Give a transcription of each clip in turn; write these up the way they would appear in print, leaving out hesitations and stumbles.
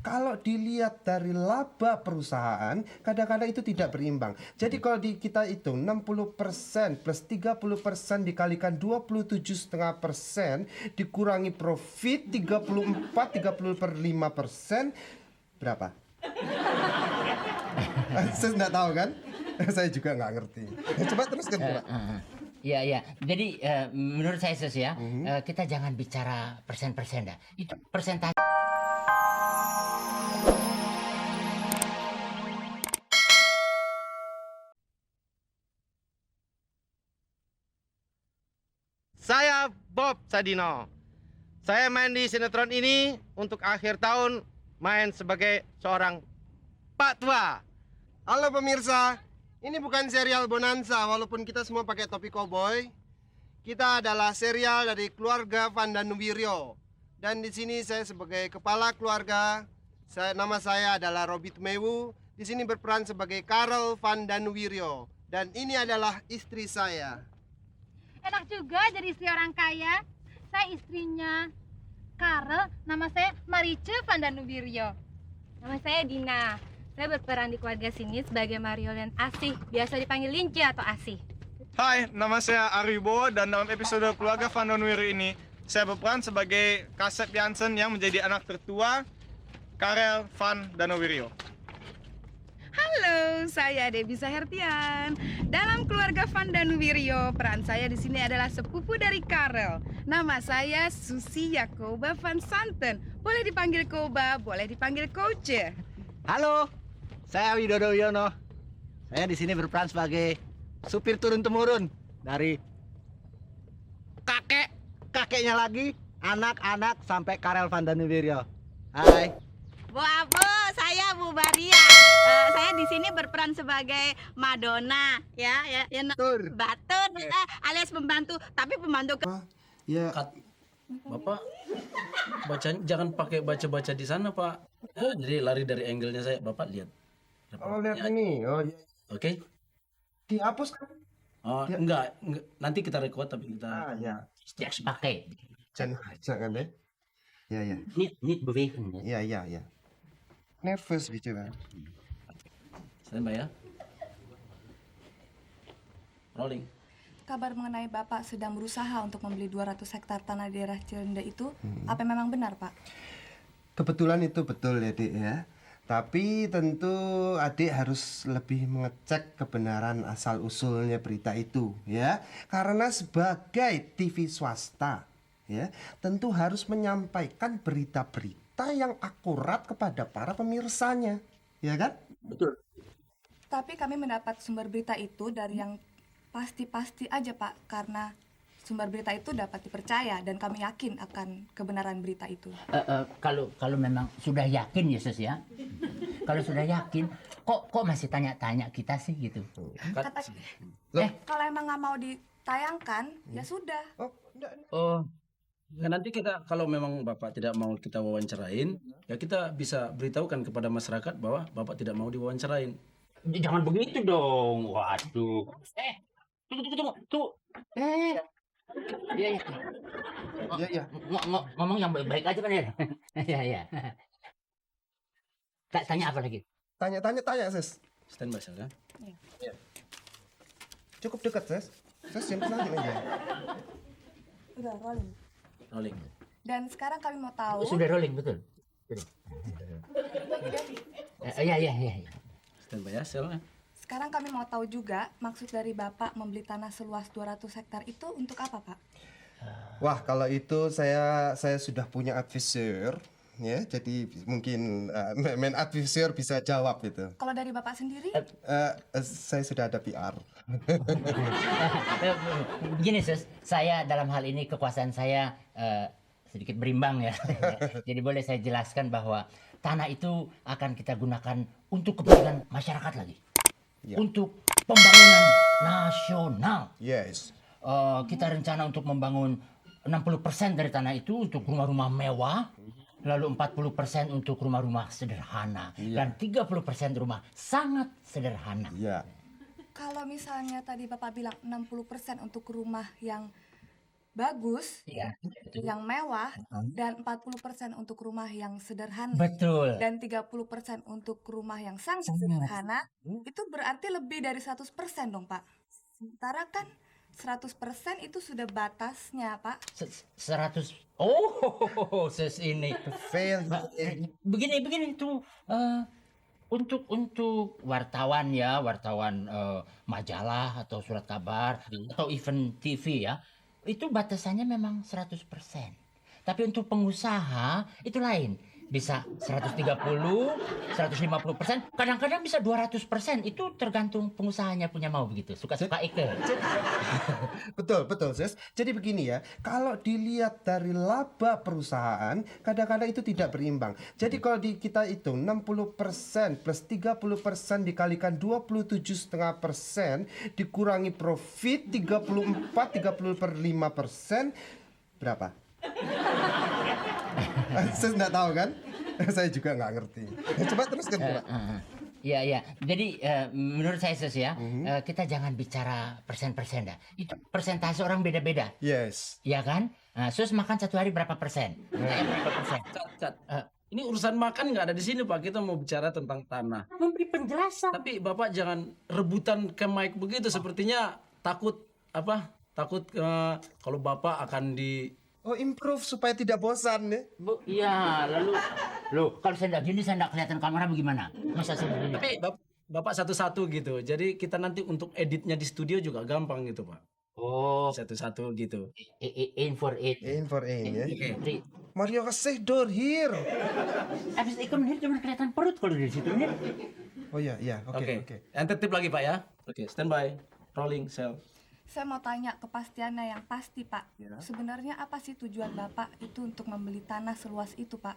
Kalau dilihat dari laba perusahaan, kadang-kadang itu tidak berimbang. Jadi kalau kita hitung 60% plus 30% dikalikan 27,5% dikurangi profit 30 per 5%, berapa? Saya nggak tahu kan? Saya juga nggak ngerti. Coba teruskan, coba. Iya, iya. Jadi menurut saya Sus ya, kita jangan bicara persen-persen dah. Itu persentase. Saya Bob Sadino. Saya main di sinetron ini untuk akhir tahun main sebagai seorang Pak Tua. Halo pemirsa, ini bukan serial Bonanza walaupun kita semua pakai topi koboi. Kita adalah serial dari keluarga Vandanuwirio. Dan di sini saya sebagai kepala keluarga. Nama saya adalah Robi Tumewu. Di sini berperan sebagai Karel Vandanuwirio. Dan ini adalah istri saya. Enak juga jadi istri orang kaya. Saya istrinya Karel, nama saya Marice Vandanuwirio. Nama saya Dina. Saya berperan di keluarga sini sebagai Mario dan Asih, biasa dipanggil Linci atau Asih. Hai, nama saya Aribo dan dalam episode keluarga Vandanuwirio ini saya berperan sebagai Kasep Jansen yang menjadi anak tertua Karel Vandanuwirio. Halo, saya Debbie Sahertian. Dalam keluarga Vandanuwirio, peran saya di sini adalah sepupu dari Karel. Nama saya Susi Yakoba van Santen. Boleh dipanggil Koba, boleh dipanggil Koce. Halo, saya Widodo Wiono. Saya di sini berperan sebagai supir turun-temurun dari kakeknya lagi, anak-anak sampai Karel Vandanuwirio. Hai. Bu Abu, saya Bu Baria. Saya di sini berperan sebagai Madonna, ya, Batur, alias pembantu, tapi pembantu. Ya, Bapak jangan pakai baca-baca di sana, Pak. Jadi lari dari angle-nya saya. Bapak lihat. oh lihat ini. Oh iya. Oke? Dihapus kan? Oh, enggak. Nanti kita record tapi kita Ya. Tidak pakai. Jangan deh. Ya. Niet bewegen. Ya. Nervous bicara. standby ya. Rolling. Kabar mengenai Bapak sedang berusaha untuk membeli 200 hektar tanah di daerah Cirende itu, apa memang benar, Pak? Kebetulan itu betul ya, Dik ya. Tapi tentu adik harus lebih mengecek kebenaran asal-usulnya berita itu ya. Karena sebagai TV swasta ya, tentu harus menyampaikan berita-berita yang akurat kepada para pemirsanya. Ya kan? Betul. Tapi kami mendapat sumber berita itu dari yang pasti-pasti aja, Pak, karena sumber berita itu dapat dipercaya dan kami yakin akan kebenaran berita itu. Kalau memang sudah yakin Yesus ya, kalau sudah yakin, kok masih tanya-tanya kita sih gitu? Kalau emang nggak mau ditayangkan, ya sudah. Oh, ya nanti kita kalau memang Bapak tidak mau kita wawancarain, ya kita bisa beritahukan kepada masyarakat bahwa Bapak tidak mau diwawancarain. Jangan begitu dong, waduh. Tunggu. Iya. Ngomong yang baik-baik aja kan ya. Iya. Tanya apa lagi? Tanya, Ses. Standby saja. Iya. Cukup dekat, Ses. Ses yang aja. Udah, rolling. Rolling. Dan sekarang kami mau tahu. Sudah rolling, betul. Iya. Standby ya, selnya. Sekarang kami mau tahu juga maksud dari Bapak membeli tanah seluas 200 hektar itu untuk apa, Pak? Wah, kalau itu saya sudah punya advisor ya. Jadi mungkin main advisor bisa jawab itu. Kalau dari Bapak sendiri? Saya sudah ada PR. Begini, Sus, saya dalam hal ini kekuasaan saya sedikit berimbang ya. Jadi boleh saya jelaskan bahwa tanah itu akan kita gunakan untuk kepentingan masyarakat lagi. Ya. Untuk pembangunan nasional. Yes. Kita rencana untuk membangun 60% dari tanah itu untuk rumah-rumah mewah, lalu 40% untuk rumah-rumah sederhana, dan 30% rumah sangat sederhana. Ya. Kalau misalnya tadi Bapak bilang 60% untuk rumah yang bagus, Iya, betul. yang mewah, Hmm. dan 40% untuk rumah yang sederhana, Betul. dan 30% untuk rumah yang sangat Sangat. sederhana, itu berarti lebih dari 100% dong, Pak. Sementara kan 100% itu sudah batasnya, Pak. 100. Oh, ses ini. Fail. Begini tuh untuk wartawan ya, wartawan majalah atau surat kabar atau event TV ya, itu batasannya memang 100%. Tapi untuk pengusaha itu lain. Bisa 130, 150%, kadang-kadang bisa 200%. Itu tergantung pengusahanya punya mau begitu. Suka-suka Ike. Betul, Sis. Jadi begini ya, kalau dilihat dari laba perusahaan, kadang-kadang itu tidak berimbang. Jadi kalau kita hitung 60% plus 30% dikalikan 27,5% dikurangi profit 30 per 5%, berapa? Sis nggak tahu kan? Saya juga nggak ngerti. Coba teruskan, coba. Iya. Jadi menurut saya Sus ya, kita jangan bicara persen-persen dah. Itu persentase orang beda-beda. Yes. Iya kan? Sus makan satu hari berapa persen? Saya berapa persen? Cut. Ini urusan makan nggak ada di sini Pak. Kita mau bicara tentang tanah. Memberi penjelasan. Tapi Bapak jangan rebutan ke mic begitu. Sepertinya takut kalau Bapak akan di Oh, improve supaya tidak bosan ya. Bu, iya, lalu kalau saya nggak gini saya nggak kelihatan kamera bagaimana? Masa saya begini? Tapi Bapak satu-satu gitu. Jadi kita nanti untuk editnya di studio juga gampang gitu Pak. Oh, Satu-satu gitu. in for it. In for aim ya. Oke. Mario kasih door here. Abis itu menir cuma kelihatan perut kalau di situ nih. Oh iya, oke. Yang tertib lagi Pak ya. Oke, standby. Rolling, sell. Saya mau tanya kepastiannya yang pasti, Pak. Sebenarnya apa sih tujuan Bapak itu untuk membeli tanah seluas itu, Pak?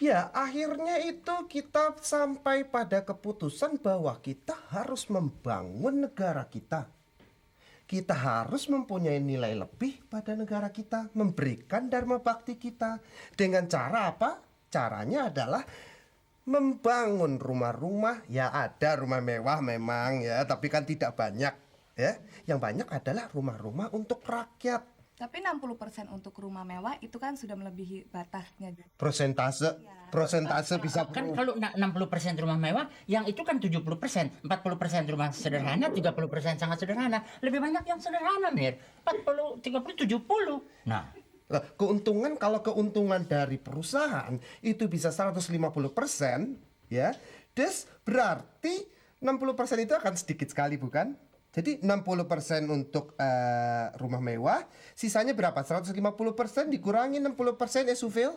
Ya, akhirnya itu kita sampai pada keputusan bahwa kita harus membangun negara kita. Kita harus mempunyai nilai lebih pada negara kita, memberikan dharma bakti kita. Dengan cara apa? Caranya adalah membangun rumah-rumah. Ya ada rumah mewah memang ya, tapi kan tidak banyak ya. Yang banyak adalah rumah-rumah untuk rakyat. Tapi 60% untuk rumah mewah itu kan sudah melebihi batasnya. Persentase bisa Kan kalau 60% rumah mewah, yang itu kan 70%, 40% rumah sederhana, 30% sangat sederhana. Lebih banyak yang sederhana, Mir. 40, 30, 70. Nah, Lah, kalau keuntungan dari perusahaan itu bisa 150%, ya. Des berarti 60% itu akan sedikit sekali, bukan? Jadi 60% untuk rumah mewah, sisanya berapa? 150% dikurangi 60% ya, Sufil?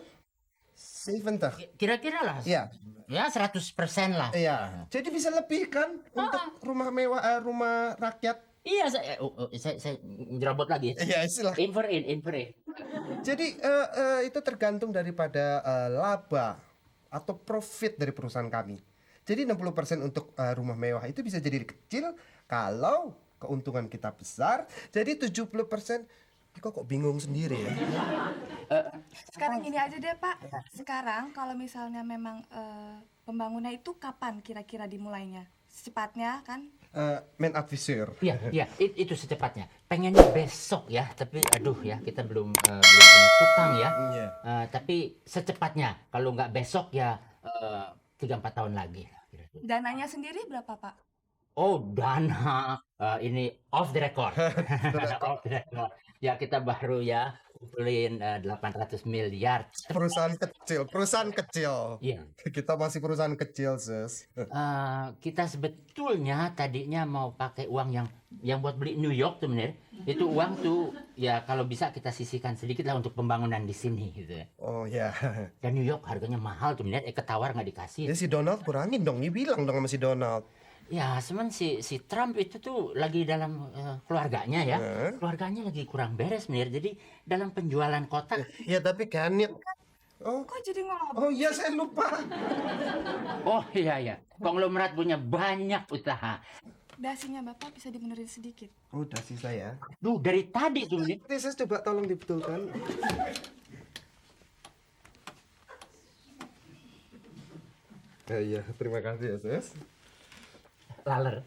70. kira-kira lah. Iya. Ya, 100% lah. Iya. Jadi bisa lebih kan untuk rumah mewah, rumah rakyat. Iya, saya jerobot lagi. Iya, istilah. In for it. Jadi itu tergantung daripada laba atau profit dari perusahaan kami. Jadi 60% untuk rumah mewah itu bisa jadi kecil kalau keuntungan kita besar. Jadi 70%. Kok bingung sendiri ya? Sekarang gini aja deh, Pak. Sekarang kalau misalnya memang pembangunan itu kapan kira-kira dimulainya? Secepatnya kan? Main advisor. Iya, itu secepatnya. Pengennya besok ya, tapi aduh ya, kita belum punya tukang ya. Iya. Tapi secepatnya, kalau nggak besok ya 3-4 tahun lagi. Dananya sendiri berapa, Pak? Oh, dana ini off the record. Off the record. Ya kita baru ya kumpulin 800 miliar. Perusahaan kecil. Iya. Kita masih perusahaan kecil, Sus. Kita sebetulnya tadinya mau pakai uang yang buat beli New York tuh, Menir. Itu uang tuh ya kalau bisa kita sisihkan sedikit lah untuk pembangunan di sini gitu. Oh ya. Dan New York harganya mahal tuh, Menir. Ketawar nggak dikasih. Ya si Donald kurangin dong, dia bilang dong sama si Donald. Ya, cuman si Trump itu tuh lagi dalam keluarganya ya. Keluarganya lagi kurang beres, Menir. Jadi dalam penjualan kotak. Ya tapi kan ya. Kok jadi ngomong? Oh iya, saya lupa. Oh iya. Konglomerat punya banyak usaha. Dasinya Bapak bisa dibenerin sedikit. Udah sih saya. Duh, dari tadi tuh, Menir. Saya coba tolong dibetulkan. Iya, terima kasih ya, Sus. Laler.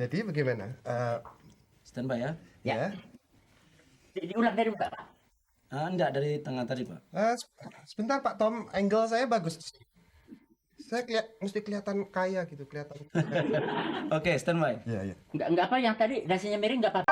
Jadi bagaimana? Standby ya. Ya. Diulang dari Pak. Enggak, dari tengah tadi, Pak. Sebentar Pak Tom, angle saya bagus. Saya mesti kelihatan kaya gitu, kelihatan. Oke, standby. Iya, iya. Enggak apa yang tadi nasinya miring enggak apa-apa.